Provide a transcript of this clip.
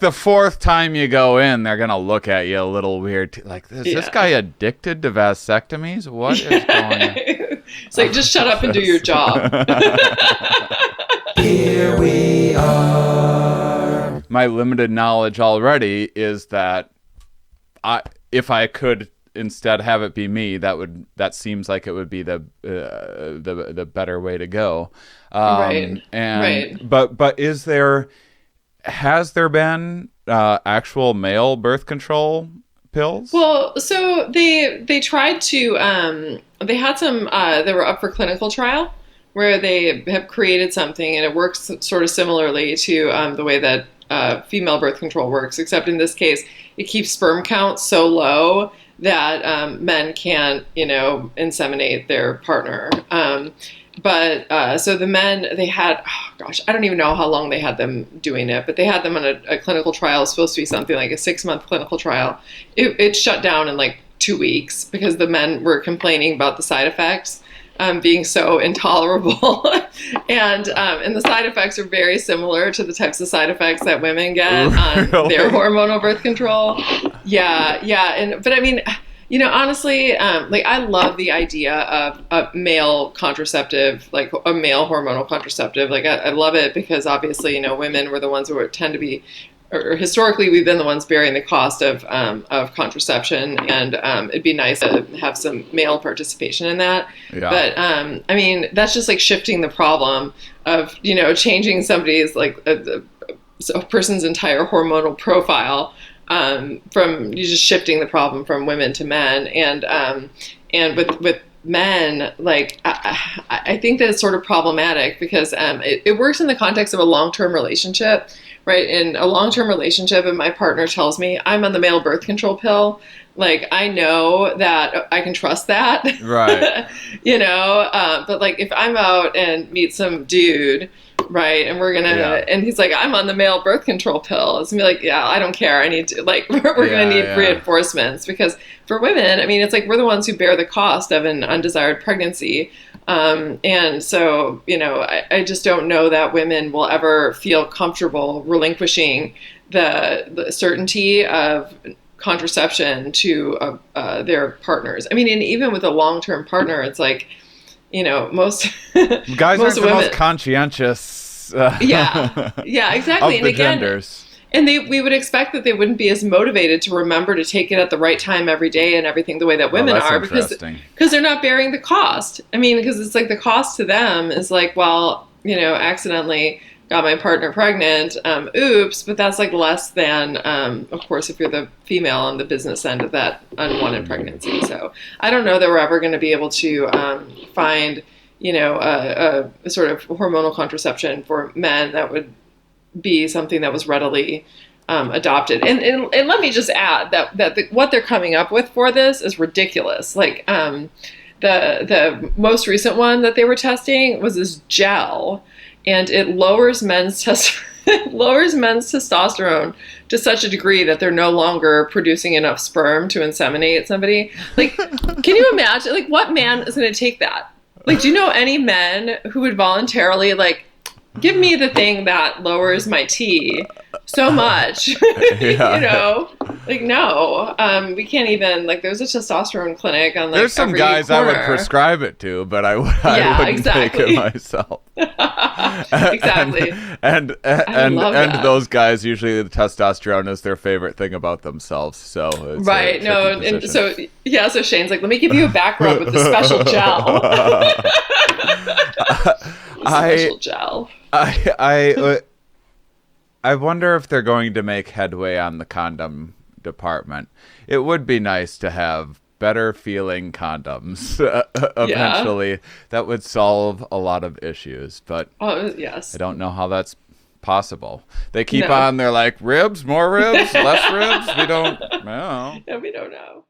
the fourth time you go in, they're gonna look at you a little weird. Like, is this guy addicted to vasectomies? What is going on? It's like, just shut up and do your job. Here we are. My limited knowledge already is that if I could instead have it be me, that seems like it would be the better way to go. Right. But has there been actual male birth control pills? Well, so they tried to they had some they were up for clinical trial where they have created something, and it works sort of similarly to the way that female birth control works, except in this case it keeps sperm count so low that men can't, inseminate their partner. But so the men, they had, I don't even know how long they had them doing it, but they had them on a clinical trial. It's supposed to be something like a 6-month clinical trial. It shut down in like 2 weeks because the men were complaining about the side effects being so intolerable. and the side effects are very similar to the types of side effects that women get on their hormonal birth control. Yeah. But I mean, honestly, like, I love the idea of a male contraceptive, like a male hormonal contraceptive. Like, I love it because obviously, women were the ones who tend to be, or historically, we've been the ones bearing the cost of contraception, and it'd be nice to have some male participation in that. Yeah. But I mean, that's just like shifting the problem of changing somebody's like a person's entire hormonal profile. From you just shifting the problem from women to men, and with men, like I think that it's sort of problematic because it works in the context of a long-term relationship, right? In a long-term relationship, and my partner tells me I'm on the male birth control pill, like, I know that I can trust that, right? But like, if I'm out and meet some dude, right, and we're gonna, and he's like, I'm on the male birth control pill, it's gonna be like, yeah, I don't care, I need to, like, we're gonna need reinforcements, because for women, I mean, it's like we're the ones who bear the cost of an undesired pregnancy, and so I just don't know that women will ever feel comfortable relinquishing the certainty of contraception to their partners. I mean, and even with a long-term partner, it's like, most guys aren't the most conscientious. Yeah, exactly. Of the genders. And we would expect that they wouldn't be as motivated to remember to take it at the right time every day and everything the way that women are, because they're not bearing the cost. I mean, because it's like the cost to them is like, well, accidentally got my partner pregnant, oops, but that's like less than, of course, if you're the female on the business end of that unwanted pregnancy. So I don't know that we're ever going to be able to find, a sort of hormonal contraception for men that would be something that was readily adopted. And let me just add that what they're coming up with for this is ridiculous. Like the most recent one that they were testing was this gel, and it lowers men's testosterone to such a degree that they're no longer producing enough sperm to inseminate somebody. Like, can you imagine? Like, what man is going to take that? Like, do you know any men who would voluntarily, like, give me the thing that lowers my T so much? Like, no, we can't even, like, there's a testosterone clinic on, like, there's some guys corner. I would prescribe it to, but I wouldn't take it myself. Exactly. And those guys, usually the testosterone is their favorite thing about themselves. So it's right. No. And so Shane's like, let me give you a back rub with the special gel. Special gel. I wonder if they're going to make headway on the condom department. It would be nice to have better feeling condoms eventually. That would solve a lot of issues, but yes, I don't know how that's possible. They keep on, they're like, ribs, more ribs, less ribs. We don't know. Yeah, we don't know.